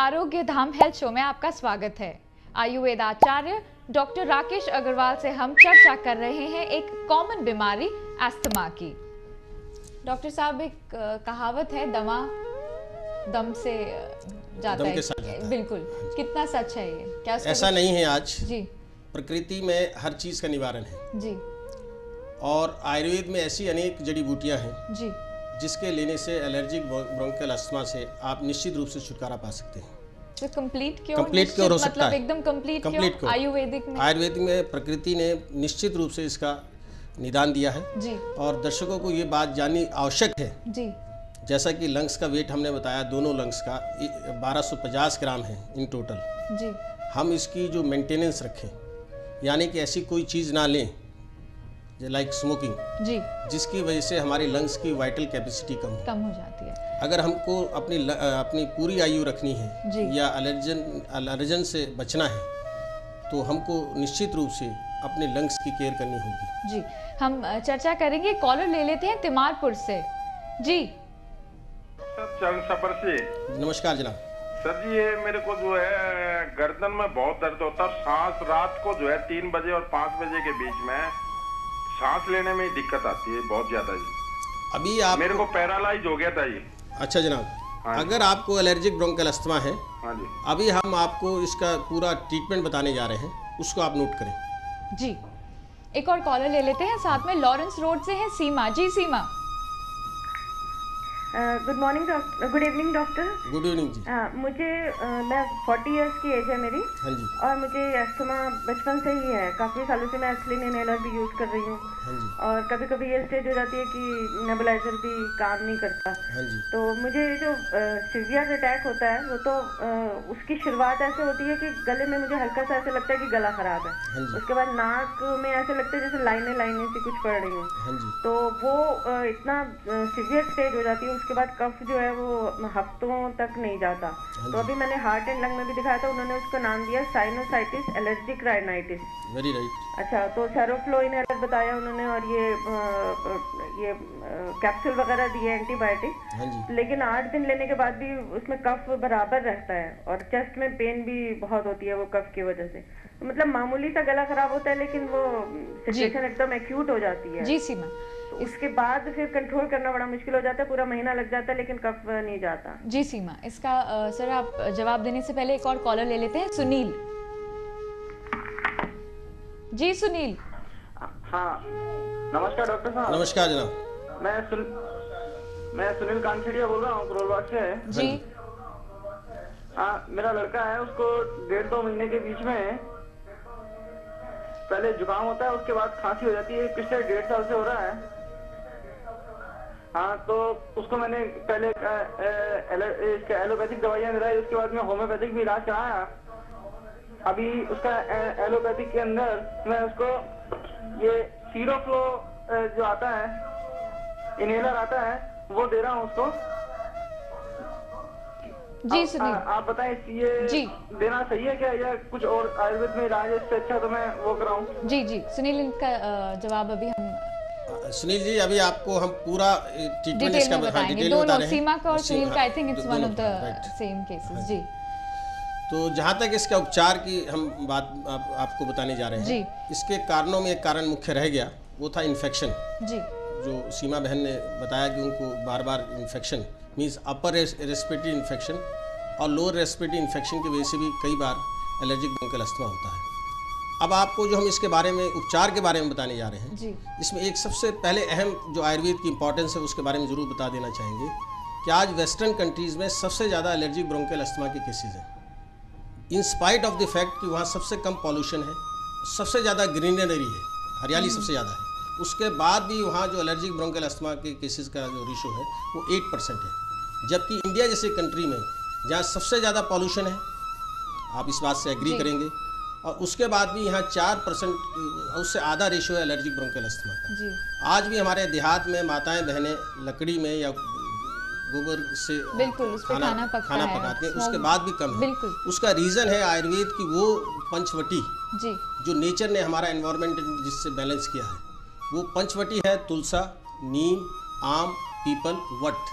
आरोग्य धाम health show में आपका स्वागत है। आयुर्वेद आचार्य डॉक्टर राकेश अग्रवाल से हम चर्चा कर रहे हैं एक कॉमन बीमारी अस्थमा की। डॉक्टर साहब, एक कहावत है, दमा दम से जाता है। बिल्कुल, कितना सच है ये? क्या ऐसा नहीं है आज जी? प्रकृति में हर चीज का निवारण है जी। और आयुर्वेद में ऐसी अनेक जड़ी बूटियां हैं जी, जिसके लेने से एलर्जिक ब्रोंकियल अस्थमा से आप निश्चित रूप से छुटकारा पा सकते हैं। तो कंप्लीट क्योर हो सकता है, एकदम कंप्लीट क्योर आयुर्वेदिक में प्रकृति ने निश्चित रूप से इसका निदान दिया है जी। और दर्शकों को ये बात जाननी आवश्यक है जी। जैसा कि लंग्स का वेट हमने बताया, दोनों लंग्स का 1250 ग्राम है इन टोटल जी। हम इसकी जो मेंटेनेंस रखें, यानी कि ऐसी कोई चीज़ ना लें लाइक स्मोकिंग जी, जिसकी वजह से हमारी लंग्स की वाइटल कैपेसिटी कम हो जाती है। अगर हमको अपनी पूरी आयु रखनी है या एलर्जन से बचना है तो हमको निश्चित रूप से अपने लंग्स की केयर करनी होगी। जी, हम चर्चा करेंगे। कॉलर ले लेते हैं तिमारपुर से। जी चरण सफर से। नमस्कार जनाब। सर जी, ये मेरे को जो है गर्दन में बहुत दर्द होता है। सांस रात को जो है 3 बजे और 5 बजे के बीच में सांस लेने में दिक्कत आती है बहुत ज्यादा जी। अभी आप मेरे को पैरालाइज हो गया था ये। अच्छा जनाब, हाँ, अगर आपको एलर्जिक ब्रोंकियल अस्थमा है, हाँ जी, अभी हम आपको इसका पूरा ट्रीटमेंट बताने जा रहे हैं, उसको आप नोट करें। जी, एक और कॉलर ले लेते हैं, साथ में लॉरेंस रोड से है सीमा। जी Seema. Good morning doctor. Good evening doctor. Good evening ji. मुझे मैं 40 इयर्स की एज है मेरी। हाँ जी। और मुझे अस्थमा बचपन से ही है। काफ़ी सालों से मैं एस्लिन इनहेलर भी यूज़ कर रही हूँ। हाँ जी। और कभी कभी ये स्टेज हो जाती है कि नेबुलाइजर भी काम नहीं करता। हाँ जी। तो मुझे जो सीवियर अटैक होता है वो तो उसकी शुरुआत ऐसे होती है कि गले में मुझे हल्का सा ऐसे लगता है कि गला खराब है। हाँ जी। उसके बाद नाक में ऐसे लगता है जैसे लाइनें लाइनें सी कुछ पड़ रही हैं। हाँ जी। तो वो इतना सीवियर स्टेज हो जाती है। उसके बाद कफ जो है वो हफ्तों तक नहीं जाता। तो अभी मैंने हार्ट एंड लंग में भी दिखाया था, उन्होंने उसका नाम दिया sinusitis allergic rhinitis. Very right. अच्छा, तो सेरोफ्लो इनहेलर बताया उन्होंने और ये कैप्सूल वगैरह दिए एंटीबायोटिक। हाँ जी। लेकिन 8 दिन लेने के बाद भी उसमें कफ बराबर रहता है और चेस्ट में पेन भी बहुत होती है वो कफ की वजह से। तो मतलब मामूली सा गला खराब होता है लेकिन वो सिचुएशन एकदम एक्यूट हो जाती है। जी सीमा। तो उसके बाद फिर कंट्रोल करना बड़ा मुश्किल हो जाता है, पूरा महीना लग जाता है लेकिन कफ नहीं जाता। जी सीमा, इसका सर आप जवाब देने से पहले एक और कॉलर ले लेते हैं, सुनील। जी सुनील। हाँ, नमस्कार डॉक्टर साहब। नमस्कार जनाब। मैं सुनील कानखेड़िया बोल रहा हूँ करोलबाग से। जी। हाँ, मेरा लड़का है, उसको 1.5-2 महीने के बीच में पहले जुकाम होता है, उसके बाद खांसी हो जाती है। पिछले 1.5 साल से हो रहा है। हाँ, तो उसको मैंने पहले इसका एलोपैथिक दवाइयाँ दिलाई, उसके बाद में होम्योपैथिक भी इलाज कराया। अभी उसका एलोपैथिक के अंदर मैं उसको ये सीरोफ्लो जो आता है, इनहेलर आता है, वो दे रहा हूँ उसको। जी सुनील, आप बताएं ये जी देना सही है क्या, या कुछ और आयुर्वेद में इलाज है इससे अच्छा तो मैं वो कराऊं? जी जी सुनील, इनका जवाब अभी हम सुनील जी, अभी आपको हम पूरा ट्रीटमेंट डिटेल में बताएंगे। दोनों सीमा का और सुनील का, I think it's one of the same cases. जी। तो जहाँ तक इसका उपचार की हम बात आपको बताने जा रहे हैं, जी। इसके कारणों में एक कारण मुख्य रह गया, वो था इन्फेक्शन। जी। जो सीमा बहन ने बताया कि उनको बार बार infection means upper respiratory infection और लोअर रेस्पिरेटरी इन्फेक्शन की वजह से भी कई बार एलर्जिक ब्रोंकियल अस्थमा होता है। अब आपको जो हम इसके बारे में उपचार के बारे में बताने जा रहे हैं जी। इसमें एक सबसे पहले अहम जो आयुर्वेद की इंपॉर्टेंस है उसके बारे में ज़रूर बता देना चाहेंगे कि आज वेस्टर्न कंट्रीज़ में सबसे ज़्यादा एलर्जिक ब्रोंकियल अस्थमा के केसेज हैं, in spite of the fact कि वहाँ सबसे कम पॉल्यूशन है, सबसे ज़्यादा ग्रीनरी है, हरियाली सबसे ज़्यादा है। उसके बाद भी वहाँ जो एलर्जिक ब्रोंकियल अस्थमा के केसेस का जो रेशो है वो 8% है। जबकि इंडिया जैसे कंट्री में जहाँ सबसे ज़्यादा पॉल्यूशन है, आप इस बात से एग्री करेंगे, और उसके बाद भी यहाँ 4% उससे आधा रेशो है एलर्जिक ब्रोंकियल अस्थमा का जी। आज भी हमारे देहात में माताएं बहनें लकड़ी में या गोबर से खाना पकाते हैं, उसके बाद भी कम है। उसका रीज़न है आयुर्वेद की वो पंचवटी जी, जो नेचर ने हमारा एनवायरनमेंट जिससे बैलेंस किया है। वो पंचवटी है तुलसा, नीम, आम, पीपल, वट।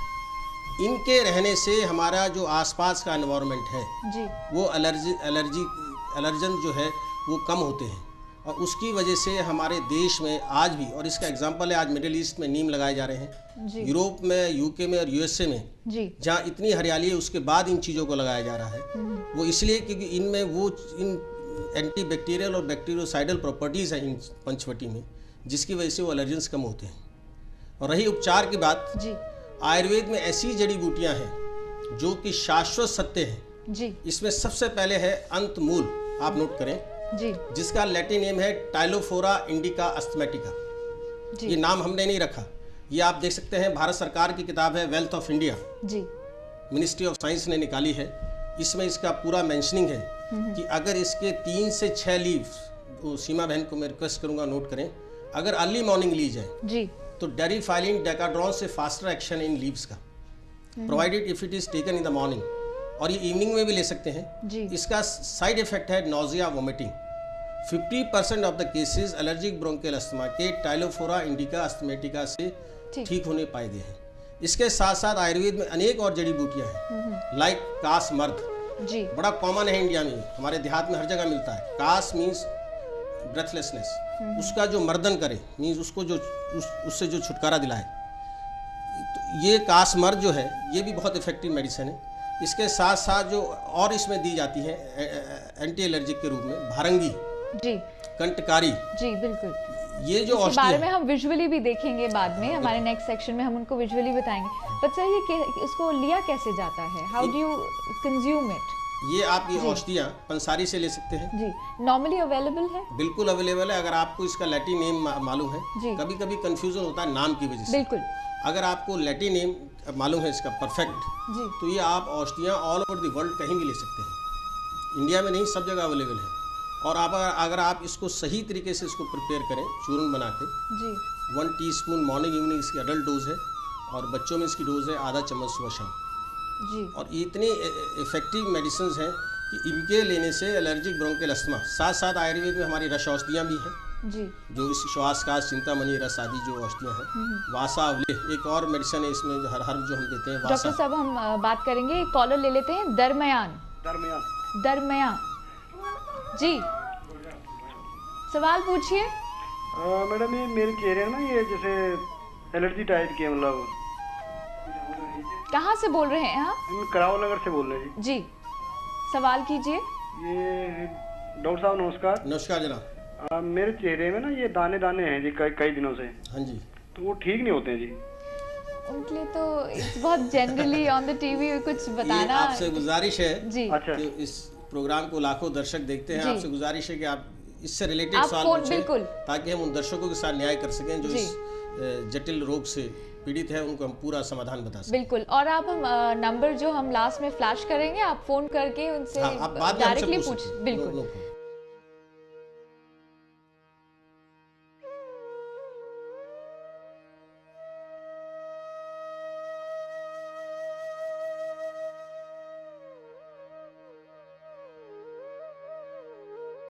इनके रहने से हमारा जो आसपास का एनवायरनमेंट है जी वो एलर्जन जो है वो कम होते हैं, और उसकी वजह से हमारे देश में आज भी, और इसका एग्जांपल है आज मिडिल ईस्ट में नीम लगाए जा रहे हैं, जी यूरोप में, यूके में और यूएसए में जी जहाँ इतनी हरियाली है उसके बाद इन चीज़ों को लगाया जा रहा है। वो इसलिए क्योंकि इनमें वो इन एंटी बैक्टीरियल और बैक्टीरियोसाइडल प्रॉपर्टीज़ हैं इन पंचवटी में, जिसकी वजह से वो एलर्जेंस कम होते हैं। और रही उपचार की बात, जी आयुर्वेद में ऐसी जड़ी बूटियाँ हैं जो कि शाश्वत सत्य हैं। जी इसमें सबसे पहले है अंतमूल, आप नोट करें, जी जिसका लैटिन नेम है टाइलोफोरा इंडिका अस्थमेटिका। जी ये नाम हमने नहीं रखा, ये आप देख सकते हैं, भारत सरकार की किताब है वेल्थ ऑफ इंडिया, जी मिनिस्ट्री ऑफ साइंस ने निकाली है। इसमें इसका पूरा मेंशनिंग है कि अगर इसके 3 से 6 लीव्स, वो सीमा बहन को मैं रिक्वेस्ट करूंगा नोट करें, अगर अर्ली मॉर्निंग ली जाए जी तो डेरिफाइलिन डेकाड्रॉन से फास्टर एक्शन इन लीव्स का, provided if it is taken in the morning, और ये इवनिंग में भी ले सकते हैं। जी इसका साइड इफेक्ट है nausea, vomiting. 50% of the cases allergic bronchial asthma के टाइलोफोरा इंडिका अस्थमेटिका से ठीक होने पाए गए हैं। इसके साथ साथ आयुर्वेद में अनेक और जड़ी बूटियां हैं, लाइक कास मर्द, जी बड़ा कॉमन है इंडिया में, हमारे देहात में हर जगह मिलता है। कास मीन्स ब्रेथलेसनेस, उसका जो मर्दन करे मीन्स उसको जो उससे जो छुटकारा दिलाए, तो ये कास मर्द जो है ये भी बहुत इफेक्टिव मेडिसिन है। इसके साथ साथ जो और इसमें दी जाती है एंटी एलर्जिक के रूप में भारंगी, जी कंटकारी, जी बिल्कुल। ये जो इसके औषधि बारे है, में हम विजुअली भी देखेंगे बाद में, हमारे नेक्स्ट सेक्शन में हम उनको विजुअली बताएंगे। पर सर ये इसको लिया कैसे जाता है, how do you consume it? ये आप ये औषधियाँ पंसारी से ले सकते हैं, जी नॉर्मली अवेलेबल है? बिल्कुल अवेलेबल है। अगर आपको इसका लैटिन नेम मालूम है, जी। कभी कभी कंफ्यूजन होता है नाम की वजह से, बिल्कुल अगर आपको लैटिन नेम मालूम है इसका परफेक्ट, जी तो ये आप औषधियाँ ऑल ओवर द वर्ल्ड कहीं भी ले सकते हैं, इंडिया में नहीं सब जगह अवेलेबल है। और आप अगर आप इसको सही तरीके से इसको प्रिपेयर करें चूर्ण बना के, जी 1 टीस्पून मॉर्निंग इवनिंग इसकी अडल्ट डोज है, और बच्चों में इसकी डोज है आधा चम्मच सुबह शाम। जी और ये इतने इफेक्टिव मेडिसिन हैं कि इनके लेने से एलर्जिक ब्रोंकियल अस्थमा, साथ साथ आयुर्वेद में हमारी रस औषधियाँ भी हैं, जी जो इस श्वास कास, चिंतामणि रस आदि जो औषधियाँ हैं, वासा अवलेह एक और मेडिसिन है इसमें जो हर जो हम देते हैं, डॉक्टर वासा। साहब हम बात करेंगे, एक कॉलर ले लेते हैं, दरमयान दरमयान जी, सवाल पूछिए। मैडम ये मेरे चेहरे ना ये जैसे एलर्जी टाइप की है, मतलब कहाँ से बोल रहे हैं आप? हम करावल नगर से बोल रहे हैं जी सवाल कीजिए। जी। ये डॉक्टर साहब नमस्कार। नमस्कार जनाब। मेरे चेहरे में ना ये दाने दाने हैं जी कई दिनों से, हाँ जी, तो वो ठीक नहीं होते हैं जी। उनके लिए तो बहुत जनरली ऑन द टीवी कुछ ये बताना। आपसे गुजारिश है जी अच्छा। कि इस प्रोग्राम को लाखों दर्शक देखते हैं, जी। आपसे गुजारिश है कि आप इससे रिलेटेड आप सवाल फोन पूछें, बिल्कुल। ताकि हम उन दर्शकों के साथ न्याय कर सकें जो जी। इस जटिल रोग से पीड़ित है, उनको हम पूरा समाधान बता सकें। बिल्कुल। और आप हम नंबर जो हम लास्ट में फ्लैश करेंगे, आप फोन करके उनसे हाँ, आप बाद में हमसे डायरेक्टली पूछ पूछ सकते हैं। बिल्कुल। No problem.